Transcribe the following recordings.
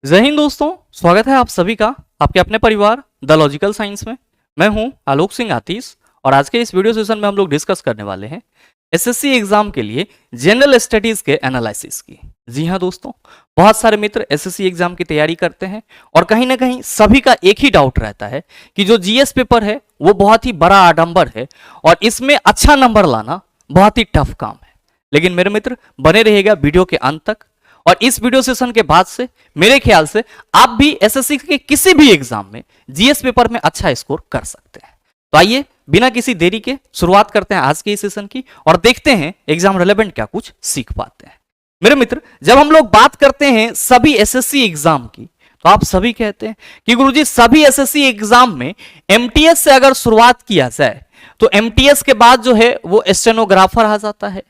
जय हिंद दोस्तों, स्वागत है आप सभी का आपके अपने परिवार द लॉजिकल साइंस में। मैं हूं आलोक सिंह आतीश और आज के इस वीडियो सेशन में हम लोग डिस्कस करने वाले हैं एसएससी एग्जाम के लिए जनरल स्टडीज के एनालिसिस की। जी हां दोस्तों, बहुत सारे मित्र एसएससी एग्जाम की तैयारी करते हैं और कहीं ना कहीं सभी का एक ही डाउट रहता है कि जो जीएस पेपर है वो बहुत ही बड़ा आडंबर है और इसमें अच्छा नंबर लाना बहुत ही टफ काम है। लेकिन मेरे मित्र बने रहिएगा वीडियो के अंत तक और इस वीडियो सेशन के बाद से मेरे ख्याल से आप भी एसएससी के किसी भी एग्जाम में जीएस पेपर में अच्छा स्कोर कर सकते हैं। तो आइए बिना किसी देरी के शुरुआत करते हैं आज के इस सेशन की और देखते हैं एग्जाम रिलेवेंट क्या कुछ सीख पाते हैं। मेरे मित्र, जब हम लोग बात करते हैं सभी एसएससी एग्जाम की तो आप सभी कहते हैं कि गुरुजी सभी एसएससी एग्जाम में एमटीएस से अगर शुरुआत किया जाए तो एमटीएस के बाद जो है वो स्टेनोग्राफर आ जाता है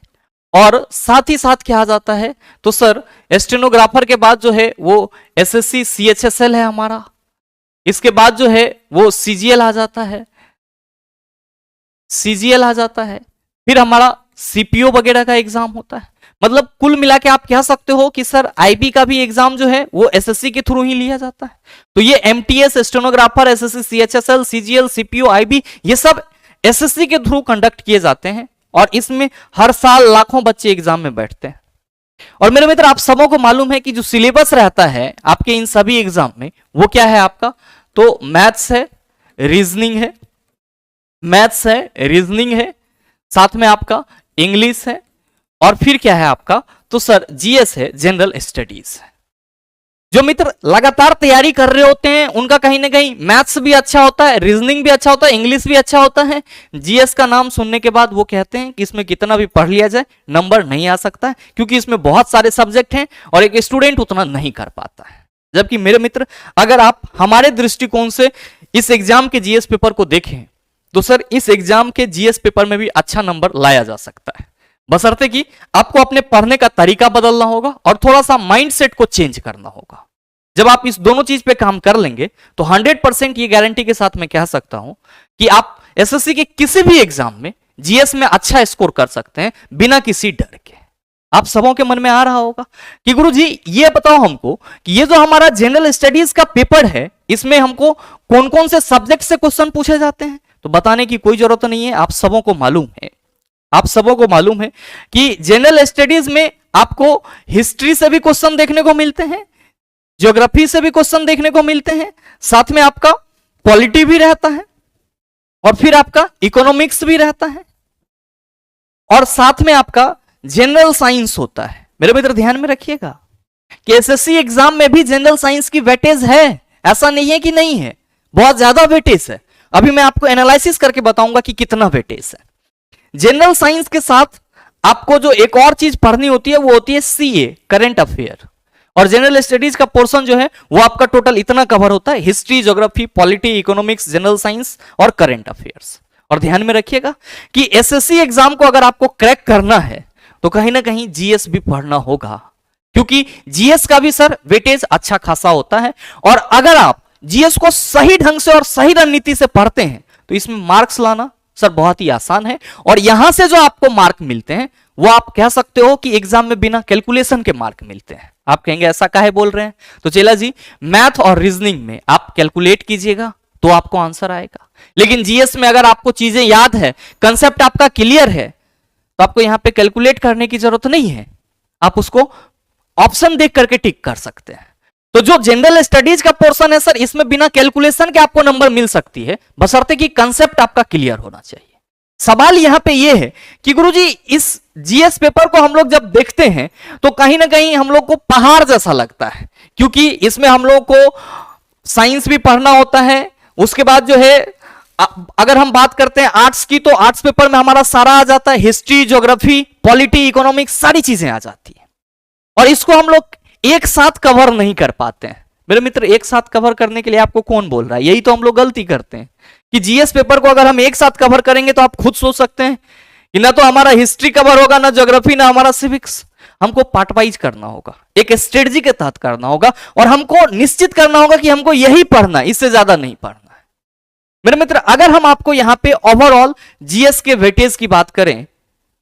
और साथ ही साथ क्या आ जाता है तो सर स्टेनोग्राफर के बाद जो है वो एसएससी सीएचएसएल है हमारा, इसके बाद जो है वो सीजीएल आ जाता है, सीजीएल आ जाता है, फिर हमारा सीपीओ वगैरह का एग्जाम होता है। मतलब कुल मिला के आप कह सकते हो कि सर आईबी का भी एग्जाम जो है वो एसएससी के थ्रू ही लिया जाता है। तो ये MTS, stenographer, SSC CHSL, CGL, CPO, IB ये सब एसएससी के थ्रू कंडक्ट किए जाते हैं और इसमें हर साल लाखों बच्चे एग्जाम में बैठते हैं। और मेरे मित्र, आप सबों को मालूम है कि जो सिलेबस रहता है आपके इन सभी एग्जाम में वो क्या है आपका, तो मैथ्स है, रीजनिंग है, मैथ्स है, रीजनिंग है, साथ में आपका इंग्लिश है और फिर क्या है आपका, तो सर जीएस है, जनरल स्टडीज है। जो मित्र लगातार तैयारी कर रहे होते हैं उनका कहीं ना कहीं मैथ्स भी अच्छा होता है, रीजनिंग भी अच्छा होता है, इंग्लिश भी अच्छा होता है। जीएस का नाम सुनने के बाद वो कहते हैं कि इसमें कितना भी पढ़ लिया जाए नंबर नहीं आ सकता है क्योंकि इसमें बहुत सारे सब्जेक्ट हैं और एक स्टूडेंट उतना नहीं कर पाता है। जबकि मेरे मित्र, अगर आप हमारे दृष्टिकोण से इस एग्जाम के जीएस पेपर को देखें तो सर इस एग्जाम के जीएस पेपर में भी अच्छा नंबर लाया जा सकता है, बशर्ते कि आपको अपने पढ़ने का तरीका बदलना होगा और थोड़ा सा माइंडसेट को चेंज करना होगा। जब आप इस दोनों चीज पे काम कर लेंगे तो 100% ये गारंटी के साथ मैं कह सकता हूं कि आप एसएससी के किसी भी एग्जाम में जीएस में अच्छा स्कोर कर सकते हैं बिना किसी डर के। आप सबों के मन में आ रहा होगा कि गुरुजी ये बताओ हमको कि ये जो हमारा जनरल स्टडीज का पेपर है इसमें हमको कौन कौन से सब्जेक्ट से क्वेश्चन पूछे जाते हैं। तो बताने की कोई जरूरत नहीं है, आप सबों को मालूम है, आप सबों को मालूम है कि जनरल स्टडीज में आपको हिस्ट्री से भी क्वेश्चन देखने को मिलते हैं, ज्योग्राफी से भी क्वेश्चन देखने को मिलते हैं, साथ में आपका पॉलिटी भी रहता है और फिर आपका इकोनॉमिक्स भी रहता है और साथ में आपका जनरल साइंस होता है। मेरे मित्र ध्यान में रखिएगा कि एसएससी एग्जाम में भी जनरल साइंस की वेटेज है, ऐसा नहीं है कि नहीं है, बहुत ज्यादा वेटेज है। अभी मैं आपको एनालिसिस करके बताऊंगा कि कितना वेटेज है। जनरल साइंस के साथ आपको जो एक और चीज पढ़नी होती है वो होती है सीए, करंट अफेयर। और जनरल स्टडीज का पोर्शन जो है वो आपका टोटल इतना कवर होता है, history, geography, polity, economics, general science और करंट अफेयर्स। और ध्यान में रखिएगा कि एसएससी एग्जाम को अगर आपको क्रैक करना है तो कहीं ना कहीं जीएस भी पढ़ना होगा क्योंकि जीएस का भी सर वेटेज अच्छा खासा होता है। और अगर आप जीएस को सही ढंग से और सही रणनीति से पढ़ते हैं तो इसमें मार्क्स लाना सर बहुत ही आसान है और यहां से जो आपको मार्क मिलते हैं वो आप कह सकते हो कि एग्जाम में बिना कैलकुलेशन के मार्क मिलते हैं। आप कहेंगे ऐसा काहे बोल रहे हैं, तो चला जी मैथ और रीजनिंग में आप कैलकुलेट कीजिएगा तो आपको आंसर आएगा, लेकिन जीएस में अगर आपको चीजें याद है, कंसेप्ट आपका क्लियर है तो आपको यहां पे कैलकुलेट करने की जरूरत नहीं है, आप उसको ऑप्शन देख करके टिक कर सकते हैं। तो जो जनरल स्टडीज का पोर्शन है सर इसमें बिना कैलकुलेशन के आपको नंबर मिल सकती है, बशर्ते कि कंसेप्ट आपका क्लियर होना चाहिए। सवाल यहां पे ये है कि गुरुजी इस जीएस पेपर को हम लोग जब देखते हैं तो कहीं ना कहीं हम लोग को पहाड़ जैसा लगता है क्योंकि इसमें हम लोग को साइंस भी पढ़ना होता है, उसके बाद जो है अगर हम बात करते हैं आर्ट्स की तो आर्ट्स पेपर में हमारा सारा आ जाता है, हिस्ट्री, ज्योग्राफी, पॉलिटी, इकोनॉमिक्स सारी चीजें आ जाती है और इसको हम लोग एक साथ कवर नहीं कर पाते हैं। मेरे मित्र, एक साथ कवर करने के लिए आपको कौन बोल रहा है, यही तो हम लोग गलती करते हैं कि जीएस पेपर को अगर हम एक साथ कवर करेंगे तो आप खुद सोच सकते हैं कि ना तो हमारा हिस्ट्री कवर होगा, ना ज्योग्राफी, ना हमारा सिविक्स। हमको पार्ट वाइज करना होगा, एक स्ट्रेटजी के तहत करना होगा और हमको निश्चित करना होगा कि हमको यही पढ़ना, इससे ज्यादा नहीं पढ़ना है। मेरे मित्र, अगर हम आपको यहां पे ओवरऑल जीएस के वेटेज की बात करें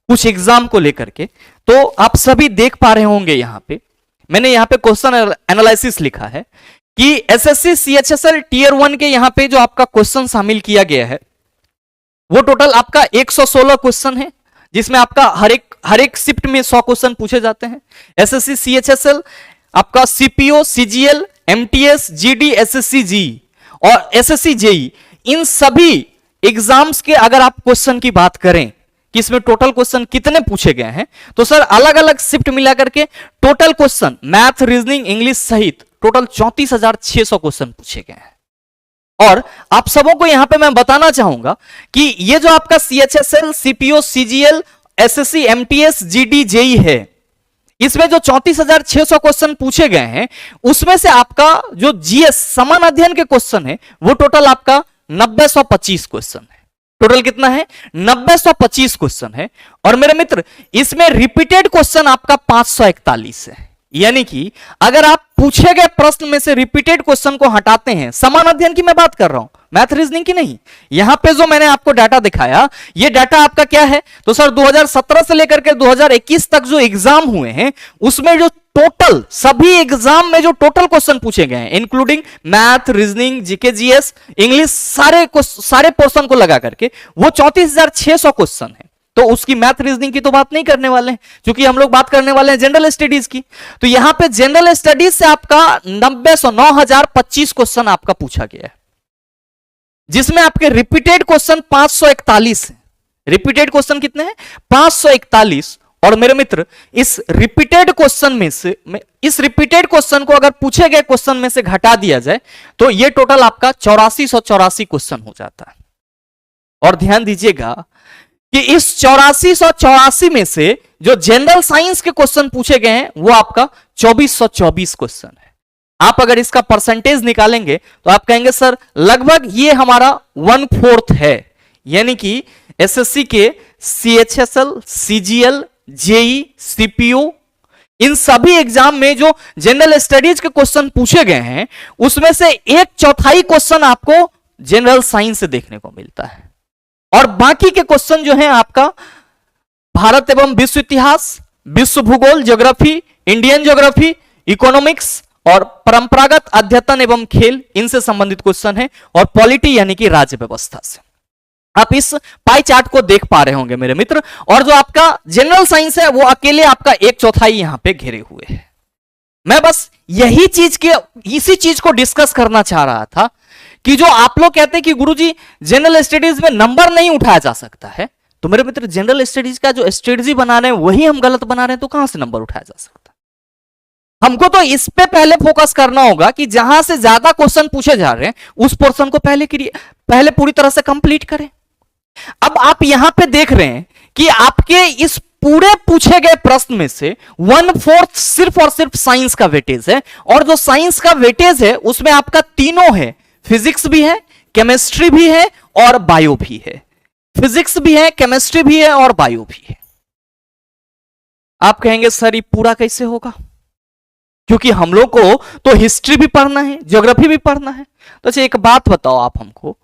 कुछ एग्जाम को लेकर के तो आप सभी देख पा रहे होंगे यहां पे मैंने यहां पे क्वेश्चन एनालिसिस लिखा है कि एसएससी सीएचएसएल टीयर 1 के यहां पे जो आपका क्वेश्चन शामिल किया गया है वो टोटल आपका 116 क्वेश्चन है, जिसमें आपका हर एक शिफ्ट में 100 क्वेश्चन पूछे जाते हैं। एसएससी सीएचएसएल आपका CPO, CGL, MTS, GD, SSC G और एसएससी जेई, इन सभी एग्जाम्स के अगर आप क्वेश्चन की बात करें कि इसमें टोटल क्वेश्चन कितने पूछे गए हैं, तो सर अलग अलग शिफ्ट मिलाकर के total question math, reasoning, English सहित टोटल 34,600 क्वेश्चन पूछे गए हैं। और आप सबों को यहां पे मैं बताना चाहूंगा कि ये जो आपका CHSL, CPO, CGL, SSC, MTS, GD, JE है, इसमें जो 34,600 क्वेश्चन पूछे गए हैं उसमें से आपका जो जीएस समान अध्ययन के क्वेश्चन है वो टोटल आपका 9,125 क्वेश्चन है। टोटल कितना है? 9,125 क्वेश्चन है। और मेरे मित्र इसमें रिपीटेड क्वेश्चन आपका 541 है, यानी कि अगर आप पूछे गए प्रश्न में से रिपीटेड क्वेश्चन को हटाते हैं, समान अध्ययन की मैं बात कर रहा हूं, मैथ रीजनिंग की नहीं। यहां पे जो मैंने आपको डाटा दिखाया ये डाटा आपका क्या है? तो सर 2017 से लेकर के 2021 तक जो एग्जाम हुए हैं उसमें जो टोटल सभी एग्जाम में जो टोटल क्वेश्चन पूछे गए हैं including math, reasoning, GK, GS, English, सारे पोर्शन को लगा करके वो 34,600 क्वेश्चन है। तो उसकी मैथ रीजनिंग की तो बात नहीं करने वाले हैं, क्योंकि हम लोग बात करने वाले हैं जनरल स्टडीज की। तो यहां पे जनरल स्टडीज से आपका 9,025 क्वेश्चन आपका पूछा गया है, जिसमें आपके रिपीटेड क्वेश्चन 541 है। रिपीटेड क्वेश्चन कितने हैं? 541। और मेरे मित्र इस रिपीटेड क्वेश्चन में से इस रिपीटेड क्वेश्चन को अगर पूछे गए क्वेश्चन में से घटा दिया जाए तो ये टोटल आपका 8484 क्वेश्चन हो जाता है। और ध्यान दीजिएगा कि इस 8484 में से जो जनरल साइंस के क्वेश्चन पूछे गए हैं वो आपका 2424 क्वेश्चन है। आप अगर इसका परसेंटेज निकालेंगे तो आप कहेंगे सर लगभग ये हमारा 1/4 है, यानी कि एसएससी के सीएचएसएल, सीजीएल, जेई, सीपीओ, इन सभी एग्जाम में जो जनरल स्टडीज के क्वेश्चन पूछे गए हैं उसमें से 1/4 क्वेश्चन आपको जनरल साइंस से देखने को मिलता है। और बाकी के क्वेश्चन जो हैं आपका भारत एवं विश्व इतिहास, विश्व भूगोल, ज्योग्राफी, इंडियन ज्योग्राफी, इकोनॉमिक्स और परंपरागत अध्ययन एवं खेल, इनसे संबंधित क्वेश्चन है। और पॉलिटी यानी कि राज्य व्यवस्था से। आप इस पाई चार्ट को देख पा रहे होंगे मेरे मित्र। और जो आपका जनरल साइंस है वो अकेले आपका 1/4 यहां पे घिरे हुए है। मैं बस इसी चीज को डिस्कस करना चाह रहा था कि जो आप लोग कहते हैं कि गुरुजी जनरल स्टडीज में नंबर नहीं उठाया जा सकता है, तो मेरे मित्र जनरल स्टडीज का जो स्ट्रेटजी बना रहे हैं वही हम गलत बना रहे हैं, तो कहां से नंबर उठाया जा सकता है? हमको तो इस पे पहले फोकस करना होगा कि जहां से ज्यादा क्वेश्चन पूछे जा रहे हैं उस पोर्शन को पहले पूरी तरह से कंप्लीट करें। अब आप यहां पे देख रहे हैं कि आपके इस पूरे पूछे गए प्रश्न में से 1/4 सिर्फ और सिर्फ साइंस का वेटेज है। और जो साइंस का वेटेज है उसमें आपका तीनों है, फिजिक्स भी है, केमिस्ट्री भी है और बायो भी है। फिजिक्स भी है, केमिस्ट्री भी है और बायो भी है। आप कहेंगे सर ये पूरा कैसे होगा? क्योंकि हम लोग को तो हिस्ट्री भी पढ़ना है, ज्योग्राफी भी पढ़ना है। तो अच्छा एक बात बताओ आप हमको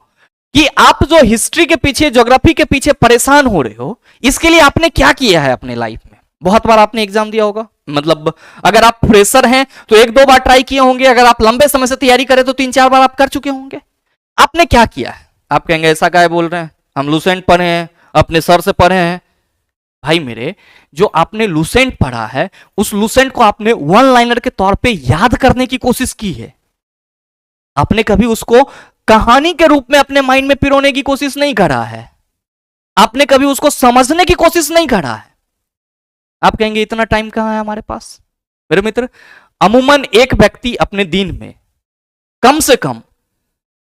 कि आप जो हिस्ट्री के पीछे, ज्योग्राफी के पीछे परेशान हो रहे हो, इसके लिए आपने क्या किया है अपने लाइफ में? बहुत बार आपने एग्जाम दिया होगा, मतलब अगर आप फ्रेशर हैं तो 1-2 बार ट्राई किए होंगे, अगर आप लंबे समय से तैयारी करें तो 3-4 बार आप कर चुके होंगे। आपने क्या किया है? आप कहेंगे ऐसा क्या बोल रहे हैं, हम लूसेंट पढ़े हैं, अपने सर से पढ़े हैं। भाई मेरे, जो आपने लूसेंट पढ़ा है उस लूसेंट को आपने वन लाइनर के तौर पे याद करने की कोशिश की है। आपने कभी उसको कहानी के रूप में अपने माइंड में पिरोने की कोशिश नहीं करा है। आपने कभी उसको समझने की कोशिश नहीं करा है। आप कहेंगे इतना टाइम कहां है हमारे पास? मेरे मित्र, अमूमन एक व्यक्ति अपने दिन में कम से कम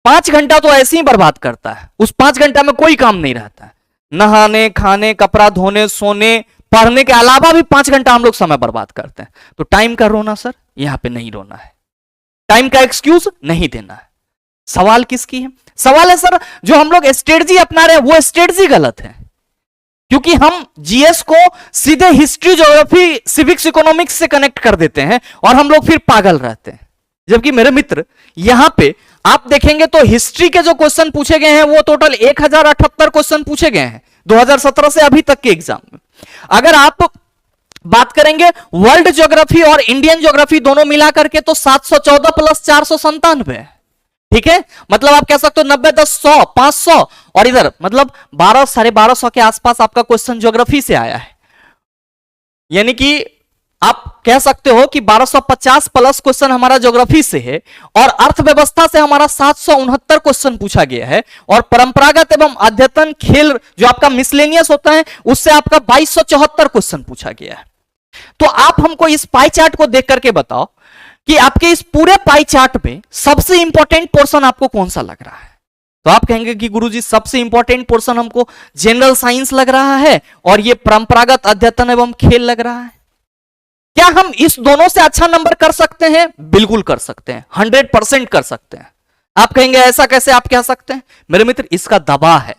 5 घंटा तो ऐसे ही बर्बाद करता है। उस 5 घंटा में कोई काम नहीं रहता है। नहाने, खाने, कपड़ा धोने, सोने, पढ़ने के अलावा भी 5 घंटा हम लोग समय बर्बाद करते हैं। तो टाइम का रोना सर, यहां पे नहीं रोना है। टाइम का एक्सक्यूज नहीं देना है। सवाल किसकी है? सवाल है सर जो हम लोग स्ट्रेटजी अपना रहे हैं वो स्ट्रेटजी गलत है, क्योंकि हम जीएस को सीधे हिस्ट्री, ज्योग्राफी, सिविक्स, इकोनॉमिक्स से कनेक्ट कर देते हैं और हम लोग फिर पागल रहते हैं। जबकि मेरे मित्र यहां पे आप देखेंगे तो हिस्ट्री के जो क्वेश्चन पूछे गए हैं वो टोटल 1078 क्वेश्चन पूछे गए हैं 2017 से अभी तक के एग्जाम में। अगर आप बात करेंगे वर्ल्ड ज्योग्राफी और इंडियन ज्योग्राफी दोनों मिलाकर के तो 714 प्लस 497, ठीक है। मतलब आप कह सकते हो 90 10 100 500, और इधर मतलब 12 1250 के आसपास आपका क्वेश्चन ज्योग्राफी से आया है। यानी कि आप कह सकते हो कि 1250 प्लस क्वेश्चन हमारा ज्योग्राफी से है, और अर्थव्यवस्था से हमारा 769 क्वेश्चन पूछा गया है, और परंपरागत एवं अद्यतन खेल जो आपका मिसलेनियस होता है उससे आपका 2274 क्वेश्चन पूछा गया है। तो आप हमको इस पाई चार्ट को देख करके बताओ कि आपके इस पूरे पाई चार्ट में सबसे इंपॉर्टेंट पोर्शन आपको कौन सा लग रहा है। तो आप कहेंगे कि गुरुजी सबसे इंपॉर्टेंट पोर्शन हमको जनरल साइंस लग रहा है और ये परंपरागत अध्ययन एवं खेल लग रहा है। क्या हम इस दोनों से अच्छा नंबर कर सकते हैं? बिल्कुल कर सकते हैं, 100% कर सकते हैं। आप कहेंगे ऐसा कैसे आप कह सकते हैं? मेरे मित्र, इसका दबाव है।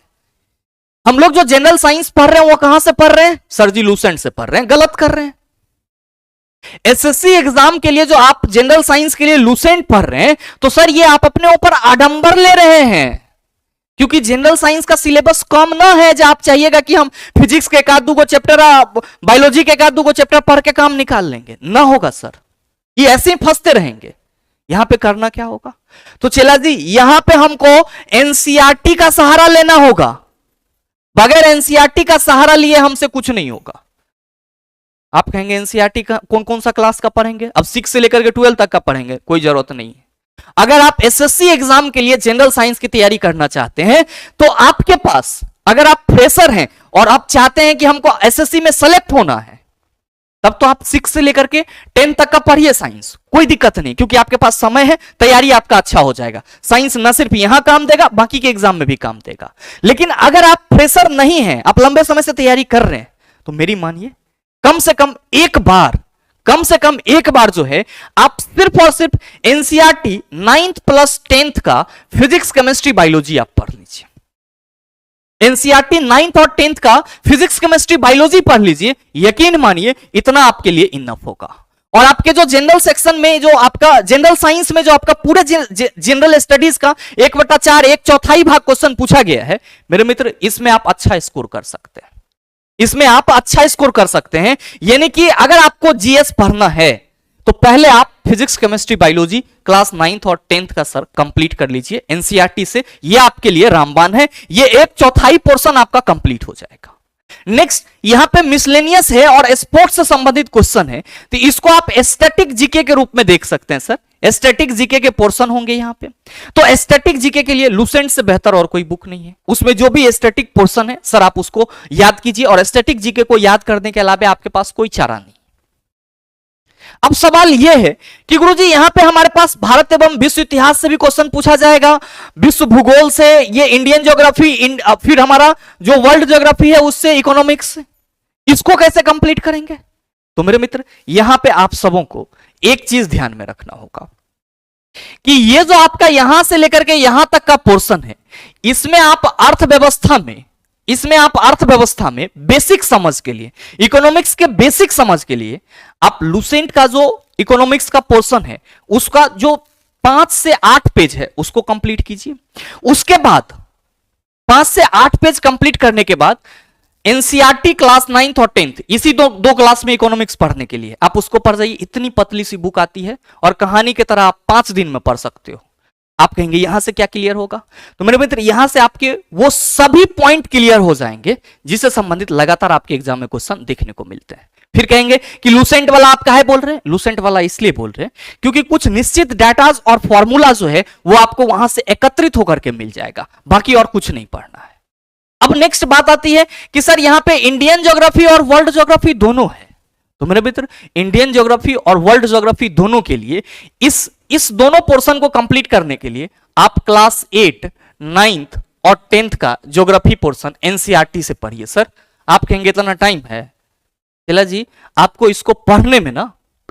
हम लोग जो जनरल साइंस पढ़ रहे हैं वो कहां से पढ़ रहे हैं? सर जी लूसेंट से पढ़ रहे हैं। गलत कर रहे हैं। एसएससी एग्जाम के लिए जो आप जनरल साइंस के लिए लूसेंट पढ़ रहे हैं, तो सर ये आप अपने ऊपर आडंबर ले रहे हैं, क्योंकि जनरल साइंस का सिलेबस कम ना है जो आप चाहिएगा कि हम फिजिक्स के एक आध दो चैप्टर, बायोलॉजी के एक आध दो चैप्टर पढ़ के काम निकाल लेंगे। ना होगा सर, ये ऐसे ही फंसते रहेंगे। यहां पे करना क्या होगा? तो चला जी, यहां पे हमको एनसीईआरटी का सहारा लेना होगा। बगैर एनसीईआरटी का सहारा लिए हमसे कुछ नहीं होगा। आप कहेंगे एनसीईआरटी का कौन कौन सा क्लास का पढ़ेंगे? अब 6 से लेकर के 12 तक का पढ़ेंगे, कोई जरूरत नहीं है। अगर आप एसएससी एग्जाम के लिए जनरल साइंस की तैयारी करना चाहते हैं, तो आपके पास, अगर आप फ्रेशर हैं और आप चाहते हैं कि हमको एसएससी में सेलेक्ट होना है, तब तो आप 6 से लेकर के 10 तक का पढ़िए साइंस, कोई दिक्कत नहीं, क्योंकि आपके पास समय है, तैयारी आपका अच्छा हो जाएगा। साइंस न सिर्फ यहां काम देगा, बाकी के एग्जाम में भी काम देगा। लेकिन अगर आप फ्रेशर नहीं हैं, आप लंबे समय से तैयारी कर रहे हैं, तो मेरी मानिए कम से कम एक बार जो है आप सिर्फ और सिर्फ एनसीईआरटी 9th प्लस 10th का फिजिक्स केमिस्ट्री बायोलॉजी आप पढ़ लीजिए। एनसीईआरटी 9th और 10th का फिजिक्स केमिस्ट्री बायोलॉजी पढ़ लीजिए। यकीन मानिए इतना आपके लिए इनफ होगा। और आपके जो जनरल सेक्शन में, जो आपका जनरल साइंस में जो आपका पूरे जनरल स्टडीज का 1/4 1/4 भाग क्वेश्चन पूछा गया है, मेरे मित्र, इसमें आप अच्छा स्कोर कर सकते हैं। इसमें आप अच्छा स्कोर कर सकते हैं। यानी कि अगर आपको जीएस पढ़ना है, तो पहले आप physics chemistry biology class 9th और 10th का सर कंप्लीट कर लीजिए एनसीईआरटी से। यह आपके लिए रामबाण है। ये 1/4 पोर्शन आपका कंप्लीट हो जाएगा। नेक्स्ट, यहां पे मिसलेनियस है और स्पोर्ट्स से संबंधित क्वेश्चन है, तो इसको आप एस्थेटिक जीके के रूप में देख सकते हैं सर। एस्थेटिक जीके के पोर्शन होंगे यहां पे। तो एस्थेटिक जीके के लिए लूसेंट से बेहतर और कोई बुक नहीं है। उसमें जो भी एस्थेटिक पोर्शन है सर, आप उसको याद कीजिए, और एस्थेटिक जीके को याद करने के अलावा आपके पास कोई चारा नहीं। अब सवाल यह है कि गुरुजी यहां पे हमारे पास भारत एवं विश्व इतिहास से भी क्वेश्चन पूछा जाएगा, विश्व भूगोल से, ये इंडियन ज्योग्राफी, फिर हमारा जो वर्ल्ड ज्योग्राफी है उससे, इकोनॉमिक्स से, इसको कैसे कंप्लीट करेंगे? तो मेरे मित्र, यहां पे आप सबों को एक चीज ध्यान में रखना होगा कि ये जो आपका यहां से लेकर के यहां तक का पोर्शन है, इसमें आप अर्थव्यवस्था में बेसिक समझ के लिए, इकोनॉमिक्स के बेसिक समझ के लिए, आप लूसेंट का जो इकोनॉमिक्स का पोर्शन है उसका जो 5 से 8 पेज है उसको कंप्लीट कीजिए। उसके बाद 5 से 8 पेज कंप्लीट करने के बाद एनसीईआरटी क्लास 9th और 10th, इसी दो क्लास में इकोनॉमिक्स पढ़ने के लिए आप उसको पढ़ जाइए। इतनी पतली सी बुक आती है और कहानी की तरह आप 5 दिन में पढ़ सकते हो। आप कहेंगे यहां से क्या क्लियर होगा? तो मेरे मित्र, यहां से आपके वो सभी पॉइंट क्लियर हो जाएंगे जिससे संबंधित लगातार आपके एग्जाम में क्वेश्चन देखने को मिलते हैं। फिर कहेंगे कि लूसेंट वाला आप काहे बोल रहे हैं? लूसेंट वाला इसलिए बोल रहे हैं क्योंकि कुछ निश्चित डाटाज और फॉर्मूला जो है वो आपको वहां से एकत्रित होकर के मिल जाएगा, बाकी और कुछ नहीं पढ़ना है। अब नेक्स्ट बात आती है कि सर यहां पे इंडियन ज्योग्राफी और वर्ल्ड ज्योग्राफी दोनों है। तो मेरे मित्र, इंडियन ज्योग्राफी और वर्ल्ड ज्योग्राफी दोनों के लिए, इस दोनों पोर्शन को कंप्लीट करने के लिए आप क्लास 8, 9th और 10th का ज्योग्राफी पोर्शन एनसीईआरटी से पढ़िए। सर आप कहेंगे इतना टाइम है? चला जी, आपको इसको पढ़ने में ना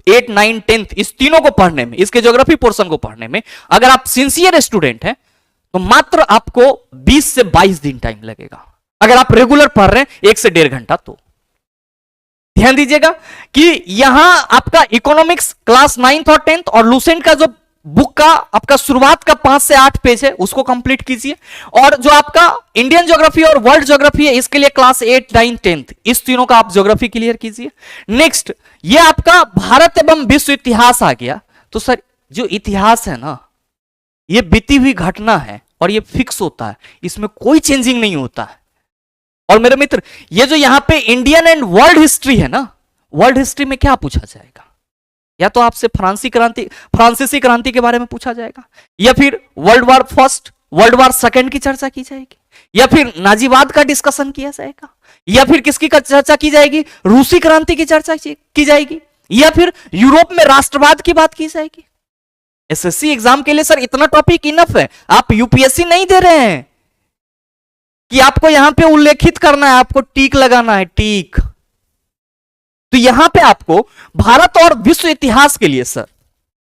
8, 9, 10th इस तीनों को पढ़ने में, इसके ज्योग्राफी पोर्शन को पढ़ने में, अगर आप सिंसियर स्टूडेंट हैं तो मात्र आपको 20 से 22 दिन टाइम लगेगा। अगर आप रेगुलर पढ़ रहे हैं 1 से 1.5 घंटा। तो ध्यान दीजिएगा कि यहां आपका इकोनॉमिक्स क्लास 9th और 10th और लूसेंट का जो बुक का आपका शुरुआत का 5 से 8 पेज है उसको कंप्लीट कीजिए, और जो आपका इंडियन ज्योग्राफी और वर्ल्ड ज्योग्राफी है इसके लिए क्लास 8, 9, 10 इस तीनों का आप ज्योग्राफी क्लियर कीजिए। नेक्स्ट ये आपका भारत एवं विश्व इतिहास आ गया। तो सर जो इतिहास है ना ये बीती हुई घटना है और ये फिक्स होता है, इसमें कोई चेंजिंग नहीं होता है। और मेरे मित्र ये जो यहां पे इंडियन एंड वर्ल्ड हिस्ट्री है ना, वर्ल्ड हिस्ट्री में क्या पूछा जाएगा, या तो आपसे फ्रांसीसी क्रांति के बारे में पूछा जाएगा, या फिर world war first, world war second की चर्चा की जाएगी, या फिर नाजीवाद का डिस्कशन किया जाएगा, या फिर किसकी चर्चा की जाएगी, रूसी क्रांति की चर्चा की जाएगी, या फिर यूरोप में राष्ट्रवाद की बात की जाएगी। एसएससी एग्जाम के लिए सर इतना टॉपिक इनफ है। आप यूपीएससी नहीं दे रहे हैं कि आपको यहां पे उल्लेखित करना है, आपको टीक लगाना है, टीक। तो यहां पे आपको भारत और विश्व इतिहास के लिए सर,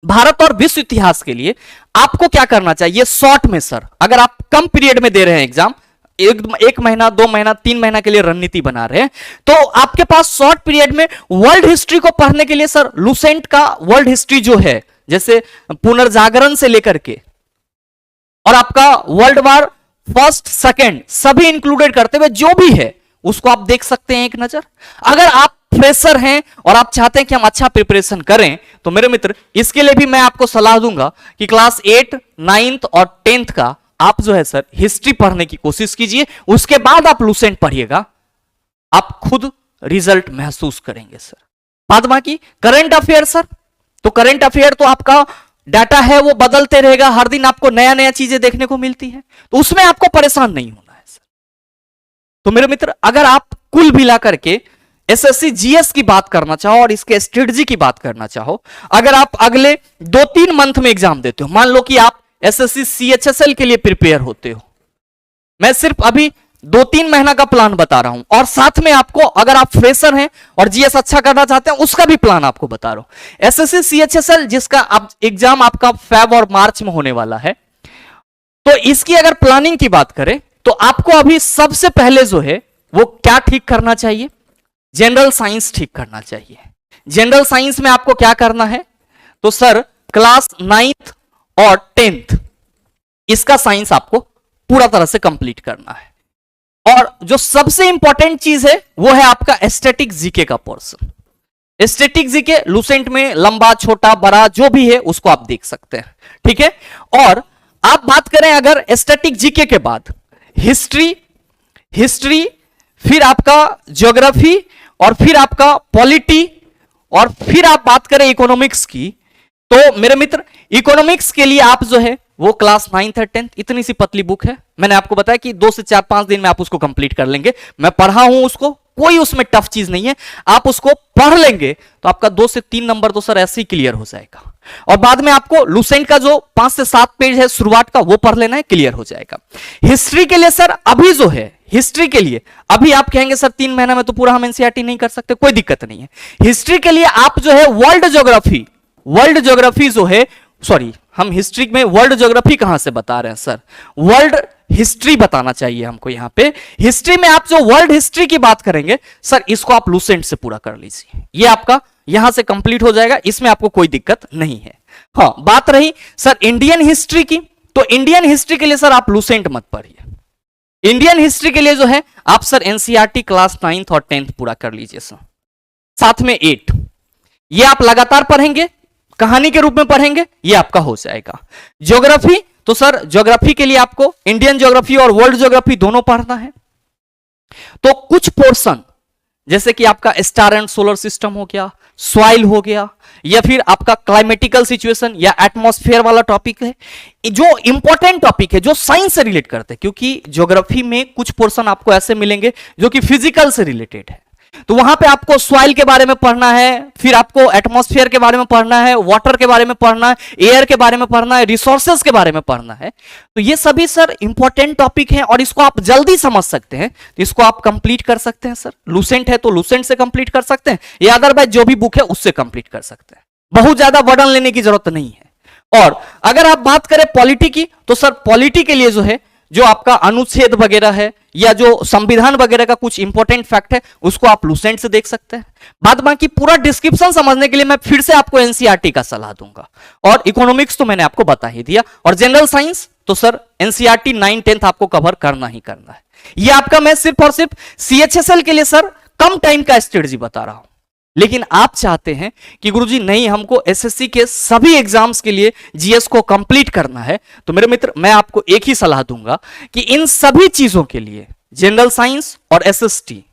भारत और विश्व इतिहास के लिए आपको क्या करना चाहिए शॉर्ट में सर, अगर आप कम पीरियड में दे रहे हैं एग्जाम, एक महीना, 2 महीना, 3 महीना के लिए रणनीति बना रहे हैं, तो आपके पास शॉर्ट पीरियड में वर्ल्ड हिस्ट्री को पढ़ने के लिए सर लुसेंट का वर्ल्ड हिस्ट्री जो है, जैसे पुनर्जागरण से लेकर के और आपका वर्ल्ड वार फर्स्ट सेकंड सभी इंक्लूडेड करते हुए जो भी है उसको आप देख सकते हैं एक नजर। अगर आप फ्रेशर हैं और आप चाहते हैं कि हम अच्छा प्रिपरेशन करें तो मेरे मित्र इसके लिए भी मैं आपको सलाह दूंगा कि क्लास 8, 9 और 10 का आप जो है सर हिस्ट्री पढ़ने की कोशिश कीजिए, उसके बाद आप लुसेंट पढ़िएगा, आप खुद रिजल्ट महसूस करेंगे सर। बाद बाकी करंट अफेयर सर, तो करंट अफेयर तो आपका डाटा है वो बदलते रहेगा, हर दिन आपको नया नया चीजें देखने को मिलती है, तो उसमें आपको परेशान नहीं होना है सर। तो मेरे मित्र अगर आप कुल मिला करके एसएससी जीएस की बात करना चाहो और इसके स्ट्रेटजी की बात करना चाहो, अगर आप अगले 2-3 मंथ में एग्जाम देते हो, मान लो कि आप एसएससी सीएचएसएल के लिए प्रिपेयर होते हो, मैं सिर्फ अभी 2-3 महीना का प्लान बता रहा हूं, और साथ में आपको अगर आप फ्रेशर हैं और जीएस अच्छा करना चाहते हैं उसका भी प्लान आपको बता रहा हूं। एसएससी सीएचएसएल जिसका अब एग्जाम आपका फेब और मार्च में होने वाला है, तो इसकी अगर प्लानिंग की बात करें तो आपको अभी सबसे पहले जो है वो क्या ठीक करना चाहिए, जनरल साइंस ठीक करना चाहिए। जनरल साइंस में आपको क्या करना है, तो सर क्लास 9th और 10th इसका साइंस आपको पूरा तरह से कंप्लीट करना है, और जो सबसे इंपॉर्टेंट चीज है वो है आपका एस्थेटिक जीके का पोर्शन। एस्थेटिक जीके लुसेंट में लंबा छोटा बड़ा जो भी है उसको आप देख सकते हैं, ठीक है। और आप बात करें अगर एस्थेटिक जीके के बाद हिस्ट्री फिर आपका ज्योग्राफी और फिर आपका पॉलिटी और फिर आप बात करें इकोनॉमिक्स की, तो मेरे मित्र इकोनॉमिक्स के लिए आप जो है वो क्लास 9th और 10th इतनी सी पतली बुक है, मैंने आपको बताया कि 2 से 4-5 दिन में आप उसको कंप्लीट कर लेंगे, मैं पढ़ा हूं उसको, कोई उसमें टफ चीज नहीं है, आप उसको पढ़ लेंगे तो आपका 2 से 3 नंबर तो सर ऐसे ही क्लियर हो जाएगा। और बाद में आपको लुसेंट का जो 5 से 7 पेज है शुरुआत का वो पढ़ लेना है, क्लियर हो जाएगा। हिस्ट्री के लिए सर अभी जो है हिस्ट्री के लिए अभी आप कहेंगे सर 3 महीना में तो पूरा हम एनसीईआरटी नहीं कर सकते, कोई दिक्कत नहीं है। हिस्ट्री के लिए आप जो है वर्ल्ड ज्योग्राफी जो है, सॉरी हम हिस्ट्री में वर्ल्ड ज्योग्राफी कहां से बता रहे हैं सर, वर्ल्ड हिस्ट्री बताना चाहिए हमको। यहां पे हिस्ट्री में आप जो वर्ल्ड हिस्ट्री की बात करेंगे सर इसको आप लुसेंट से पूरा कर लीजिए, ये आपका यहां से कंप्लीट हो जाएगा, इसमें आपको कोई दिक्कत नहीं है। हाँ बात रही सर इंडियन हिस्ट्री की, तो इंडियन हिस्ट्री के लिए सर आप लुसेंट मत पढ़िए, इंडियन हिस्ट्री के लिए जो है आप सर एनसीईआरटी क्लास 9th और 10th पूरा कर लीजिए सर, साथ में 8 ये आप लगातार पढ़ेंगे, कहानी के रूप में पढ़ेंगे, ये आपका हो जाएगा। ज्योग्राफी तो सर ज्योग्राफी के लिए आपको इंडियन ज्योग्राफी और वर्ल्ड ज्योग्राफी दोनों पढ़ना है, तो कुछ पोर्शन जैसे कि आपका स्टार एंड सोलर सिस्टम हो गया, सॉइल हो गया, या फिर आपका क्लाइमेटिकल सिचुएशन या एटमॉस्फेयर वाला टॉपिक है, जो इंपॉर्टेंट टॉपिक है जो साइंस से रिलेट करते हैं, क्योंकि ज्योग्राफी में कुछ पोर्शन आपको ऐसे मिलेंगे जो कि फिजिकल से रिलेटेड है, तो वहां पे आपको सॉइल के बारे में पढ़ना है, फिर आपको एटमॉस्फेयर के बारे में पढ़ना है, वाटर के बारे में पढ़ना है, एयर के बारे में पढ़ना है, रिसोर्सेज के बारे में पढ़ना है, तो ये सभी सर इंपॉर्टेंट टॉपिक हैं और इसको आप जल्दी समझ सकते हैं, तो इसको आप कंप्लीट कर सकते हैं सर। लुसेंट है तो लुसेंट से कंप्लीट कर सकते हैं, या अदरवाइज जो भी बुक है उससे कंप्लीट कर सकते हैं, बहुत ज्यादा बर्डन लेने की जरूरत नहीं है। और अगर आप बात करें पॉलिटी की, तो सर पॉलिटी के लिए जो है जो आपका अनुच्छेद वगैरह है या जो संविधान वगैरह का कुछ इंपॉर्टेंट फैक्ट है उसको आप लूसेंट से देख सकते हैं। बाद बाकी पूरा डिस्क्रिप्शन समझने के लिए मैं फिर से आपको एनसीईआरटी का सलाह दूंगा। और इकोनॉमिक्स तो मैंने आपको बता ही दिया, और जनरल साइंस तो सर एनसीईआरटी 9, 10 आपको कवर करना ही करना है। ये आपका मैं सिर्फ और सिर्फ सीएचएसएल के लिए सर कम टाइम का स्ट्रेटजी बता रहा हूं। लेकिन आप चाहते हैं कि गुरुजी नहीं, हमको एसएससी के सभी एग्जाम्स के लिए जीएस को कंप्लीट करना है, तो मेरे मित्र मैं आपको एक ही सलाह दूंगा कि इन सभी चीजों के लिए जनरल साइंस और एसएसटी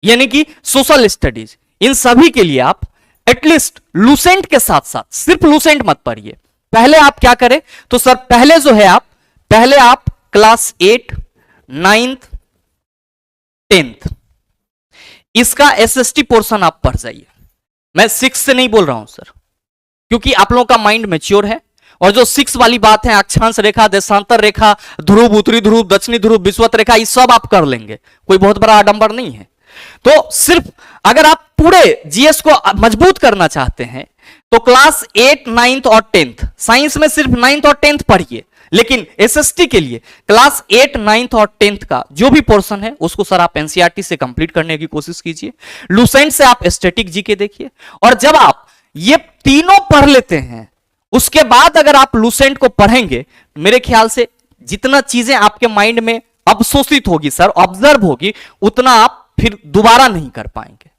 यानी कि सोशल स्टडीज, इन सभी के लिए आप एटलीस्ट लूसेंट के साथ साथ सिर्फ लूसेंट मत पढ़िए। पहले आप क्या करें तो सर पहले जो है पहले आप क्लास 8, 9th, 10th इसका एसएसटी पोर्शन आप पढ़ जाइए। मैं 6 से नहीं बोल रहा हूं सर, क्योंकि आप लोगों का माइंड मैच्योर है, और जो 6 वाली बात है अक्षांश रेखा, देशांतर रेखा, ध्रुव, उत्तरी ध्रुव, दक्षिणी ध्रुव, विषुवत रेखा, ये सब आप कर लेंगे, कोई बहुत बड़ा आडंबर नहीं है। तो सिर्फ अगर आप पूरे जीएस को मजबूत करना चाहते हैं तो क्लास 8, 9th और 10th साइंस में सिर्फ 9th और 10th पढ़िए। लेकिन एसएसटी के लिए क्लास 8, 9th और 10th का जो भी पोर्शन है उसको सर आप एनसीईआरटी से कंप्लीट करने की कोशिश कीजिए। लूसेंट से आप स्टैटिक जीके देखिए, और जब आप ये तीनों पढ़ लेते हैं उसके बाद अगर आप लूसेंट को पढ़ेंगे, मेरे ख्याल से जितना चीजें आपके माइंड में अवशोषित होगी सर, ऑब्जर्व होगी, उतना आप फिर दोबारा नहीं कर पाएंगे।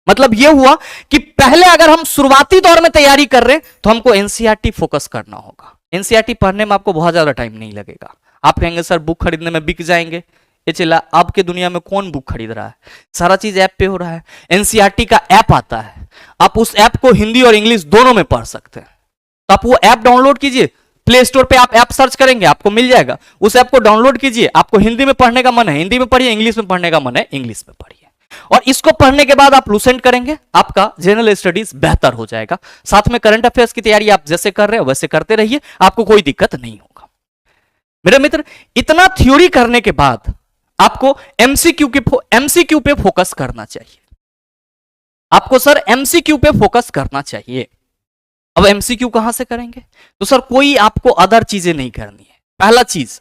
मतलब यह हुआ कि पहले अगर हम शुरुआती दौर में तैयारी कर रहे हैं तो हमको एनसीईआरटी फोकस करना होगा। एनसीईआरटी पढ़ने में आपको बहुत ज्यादा टाइम नहीं लगेगा। आप कहेंगे सर बुक खरीदने में बिक जाएंगे, ये चला, आपके दुनिया में कौन बुक खरीद रहा है, सारा चीज ऐप पे हो रहा है। एनसीईआरटी का ऐप आता है, आप उस ऐप को हिंदी और इंग्लिश दोनों में पढ़ सकते हैं। तो आप वो ऐप डाउनलोड कीजिए, प्ले स्टोर पे आप ऐप सर्च करेंगे आपको मिल जाएगा, उस ऐप को डाउनलोड कीजिए। आपको हिंदी में पढ़ने का मन है हिंदी में पढ़िए, इंग्लिश में पढ़ने का मन है इंग्लिश में पढ़िए, और इसको पढ़ने के बाद आप लूसेंट करेंगे, आपका जनरल स्टडीज बेहतर हो जाएगा। साथ में करंट अफेयर्स की तैयारी आप जैसे कर रहे हो वैसे करते रहिए, आपको कोई दिक्कत नहीं होगा। मेरे मित्र, इतना थ्योरी करने के बाद आपको एमसीक्यू पे फोकस करना चाहिए। आपको सर एमसीक्यू पे फोकस करना चाहिए। अब एमसीक्यू कहां से करेंगे तो सर कोई आपको अदर चीजें नहीं करनी है। पहला चीज,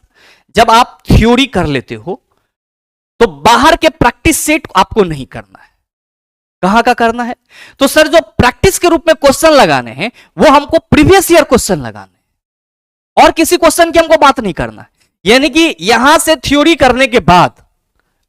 जब आप थ्योरी कर लेते हो तो बाहर के प्रैक्टिस सेट आपको नहीं करना है। कहां का करना है तो सर जो प्रैक्टिस के रूप में क्वेश्चन लगाने हैं वो हमको प्रीवियस ईयर क्वेश्चन लगाने हैं, और किसी क्वेश्चन की हमको बात नहीं करना है। यानी कि यहां से थ्योरी करने के बाद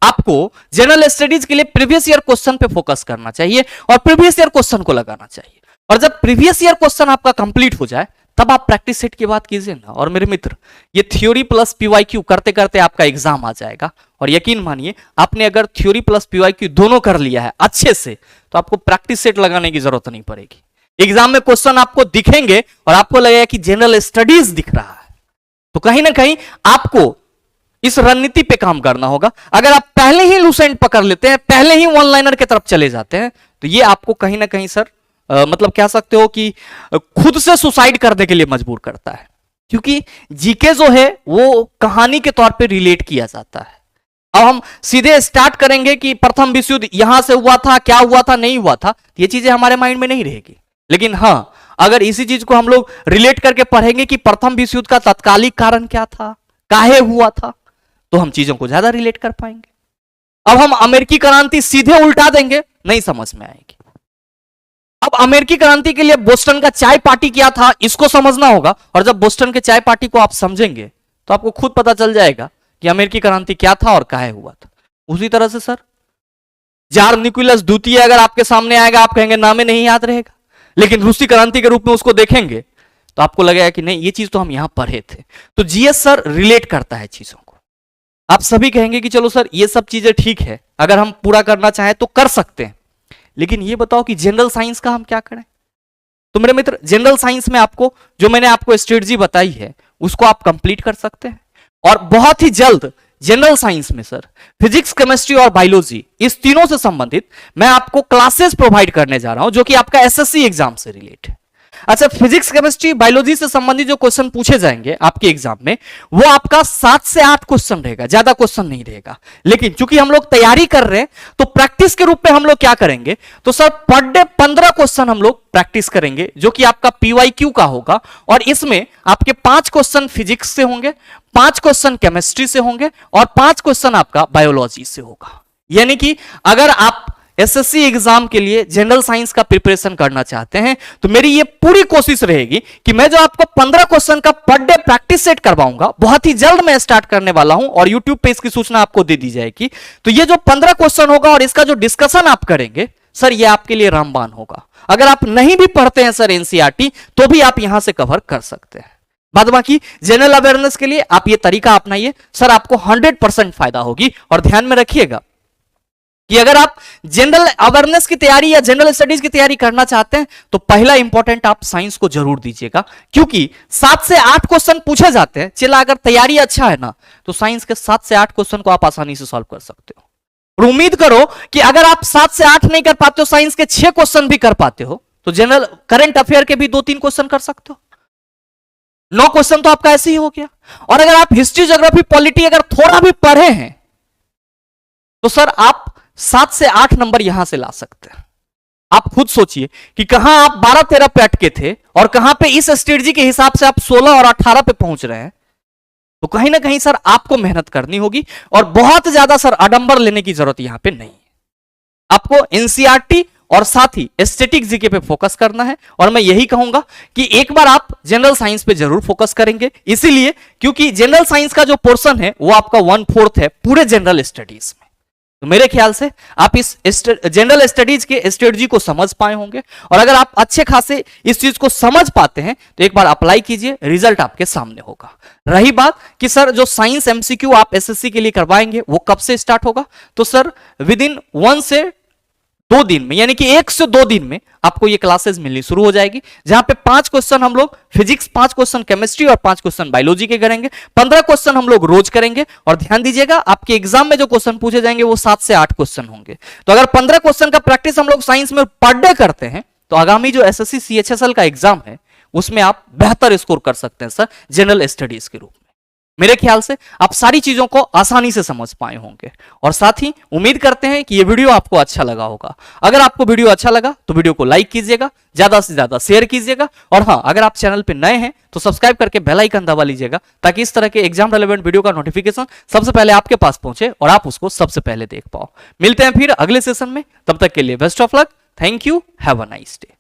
आपको जनरल स्टडीज के लिए प्रीवियस ईयर क्वेश्चन पे फोकस करना चाहिए और प्रीवियस ईयर क्वेश्चन को लगाना चाहिए। और जब प्रीवियस ईयर क्वेश्चन आपका कंप्लीट हो जाए तब आप प्रैक्टिस सेट की बात कीजिए ना। और मेरे मित्र, ये थ्योरी प्लस पीवाईक्यू करते करते आपका एग्जाम आ जाएगा, और यकीन मानिए आपने अगर थ्योरी प्लस पीवाईक्यू दोनों कर लिया है अच्छे से तो आपको प्रैक्टिस सेट लगाने की जरूरत नहीं पड़ेगी। एग्जाम में क्वेश्चन आपको दिखेंगे और आपको लगेगा कि जनरल स्टडीज दिख रहा है, तो कहीं ना कहीं आपको इस रणनीति पे काम करना होगा। अगर आप पहले ही लूसेंट पकड़ लेते हैं, पहले ही वन लाइनर की तरफ चले जाते हैं, तो ये आपको कहीं ना कहीं सर मतलब कह सकते हो कि खुद से सुसाइड करने के लिए मजबूर करता है। क्योंकि जीके जो है वो कहानी के तौर पे रिलेट किया जाता है। अब हम सीधे स्टार्ट करेंगे कि प्रथम विश्व युद्ध यहां से हुआ था, क्या हुआ था, नहीं हुआ था, ये चीजें हमारे माइंड में नहीं रहेगी। लेकिन हां, अगर इसी चीज को हम लोग रिलेट करके पढ़ेंगे कि प्रथम विश्व युद्ध का तत्कालिक कारण क्या था, काहे हुआ था, तो हम चीजों को ज्यादा रिलेट कर पाएंगे। अब हम अमेरिकी क्रांति सीधे उल्टा देंगे, नहीं समझ में आएगी। अब अमेरिकी क्रांति के लिए बोस्टन का चाय पार्टी क्या था इसको समझना होगा, और जब बोस्टन के चाय पार्टी को आप समझेंगे तो आपको खुद पता चल जाएगा कि अमेरिकी क्रांति क्या था और काहे हुआ था। उसी तरह से सर जार निकोलस द्वितीय अगर आपके सामने आएगा, आप कहेंगे नामे नहीं याद रहेगा, लेकिन रूसी क्रांति के रूप में उसको देखेंगे तो आपको लगेगा कि नहीं, ये चीज तो हम यहां पढ़े थे। तो जीएस सर रिलेट करता है चीजों को। आप सभी कहेंगे कि चलो सर ये सब चीजें ठीक है, अगर हम पूरा करना चाहें तो कर सकते हैं, लेकिन ये बताओ कि जनरल साइंस का हम क्या करें। तो मेरे मित्र, जनरल साइंस में आपको जो मैंने आपको स्ट्रेटजी बताई है उसको आप कंप्लीट कर सकते हैं। और बहुत ही जल्द जनरल साइंस में सर फिजिक्स, केमिस्ट्री और बायोलॉजी, इस तीनों से संबंधित मैं आपको क्लासेस प्रोवाइड करने जा रहा हूं जो कि आपका एसएससी एग्जाम से रिलेट है। अच्छा, फिजिक्स, केमिस्ट्री, बायोलॉजी से संबंधित जो क्वेश्चन पूछे जाएंगे आपके एग्जाम में वो आपका 7 से 8 क्वेश्चन रहेगा, ज्यादा क्वेश्चन नहीं रहेगा। लेकिन चूंकि हम लोग तैयारी कर रहे हैं तो प्रैक्टिस के रूप में हम लोग क्या करेंगे तो सर पर डे 15 क्वेश्चन हम लोग प्रैक्टिस करेंगे जो कि आपका पीवाईक्यू का होगा, और इसमें आपके 5 क्वेश्चन फिजिक्स से होंगे, 5 क्वेश्चन केमिस्ट्री से होंगे और 5 क्वेश्चन आपका बायोलॉजी से होगा। यानी कि अगर आप एसएससी एग्जाम के लिए जनरल साइंस का प्रिपरेशन करना चाहते हैं तो मेरी ये पूरी कोशिश रहेगी कि मैं जो आपको 15 क्वेश्चन का पर डे प्रैक्टिस सेट करवाऊंगा, बहुत ही जल्द मैं स्टार्ट करने वाला हूं और यूट्यूब पे इसकी सूचना आपको दे दी जाएगी। तो ये जो 15 क्वेश्चन होगा और इसका जो डिस्कशन आप करेंगे सर, ये आपके लिए रामबाण होगा। अगर आप नहीं भी पढ़ते हैं सर एनसीईआरटी तो भी आप यहां से कवर कर सकते हैं। बाद बाकी जनरल अवेयरनेस के लिए आप ये तरीका अपनाइए सर, आपको 100% फायदा होगी। और ध्यान में रखिएगा कि अगर आप जनरल अवेयरनेस की तैयारी या जनरल स्टडीज की तैयारी करना चाहते हैं तो पहला इंपॉर्टेंट आप साइंस को जरूर दीजिएगा, क्योंकि 7 से 8 क्वेश्चन पूछे जाते हैं। चला अगर तैयारी अच्छा है ना तो साइंस के 7 से 8 क्वेश्चन को आप आसानी से सॉल्व कर सकते हो। और उम्मीद करो कि अगर आप 7 से 8 नहीं कर पाते हो, साइंस के 6 क्वेश्चन भी कर पाते हो, तो जनरल करंट अफेयर के भी 2-3 क्वेश्चन कर सकते हो। 9 क्वेश्चन तो आपका ऐसे ही हो गया। और अगर आप हिस्ट्री, ज्योग्राफी, पॉलिटी अगर थोड़ा भी पढ़े हैं तो सर आप 7 से 8 नंबर यहां से ला सकते हैं। आप खुद सोचिए कि कहां आप 12-13 पे अटके थे और कहां पे इस स्ट्रेटजी के हिसाब से आप 16 और 18 पे पहुंच रहे हैं। तो कहीं ना कहीं सर आपको मेहनत करनी होगी और बहुत ज्यादा सर आडंबर लेने की जरूरत यहां पे नहीं है। आपको एनसीईआरटी और साथ ही स्टैटिक जीके पे फोकस करना है। और मैं यही कहूंगा कि एक बार आप जनरल साइंस पे जरूर फोकस करेंगे, इसीलिए क्योंकि जनरल साइंस का जो पोर्शन है वो आपका 1/4 है पूरे जनरल स्टडीज में। तो मेरे ख्याल से आप इस जनरल स्टडीज के स्ट्रेटजी को समझ पाए होंगे। और अगर आप अच्छे खासे इस चीज को समझ पाते हैं तो एक बार अप्लाई कीजिए, रिजल्ट आपके सामने होगा। रही बात कि सर जो साइंस एमसीक्यू आप एसएससी के लिए करवाएंगे वो कब से स्टार्ट होगा, तो सर विद इन 1 से 2 दिन में, यानी कि 1 से 2 दिन में आपको ये क्लासेस मिलनी शुरू हो जाएगी, जहां पे 5 क्वेश्चन हम लोग फिजिक्स, 5 क्वेश्चन केमिस्ट्री और 5 क्वेश्चन बायोलॉजी के करेंगे। 15 क्वेश्चन हम लोग रोज करेंगे। और ध्यान दीजिएगा आपके एग्जाम में जो क्वेश्चन पूछे जाएंगे वो 7 से 8 क्वेश्चन होंगे। तो अगर 15 क्वेश्चन का प्रैक्टिस हम लोग साइंस में पर डे करते हैं तो आगामी जो एसएससी सीएचएसएल का एग्जाम है उसमें आप बेहतर स्कोर कर सकते हैं सर जनरल स्टडीज के रूप में। मेरे ख्याल से आप सारी चीजों को आसानी से समझ पाए होंगे। और साथ ही उम्मीद करते हैं कि ये वीडियो आपको अच्छा लगा होगा। अगर आपको वीडियो अच्छा लगा तो वीडियो को लाइक कीजिएगा, ज्यादा से ज्यादा शेयर कीजिएगा। और हाँ, अगर आप चैनल पे नए हैं तो सब्सक्राइब करके बेल आइकन दबा लीजिएगा, ताकि इस तरह के एग्जाम रेलेवेंट वीडियो का नोटिफिकेशन सबसे पहले आपके पास पहुंचे और आप उसको सबसे पहले देख पाओ। मिलते हैं फिर अगले सेशन में, तब तक के लिए best of luck. Thank you, have a nice day.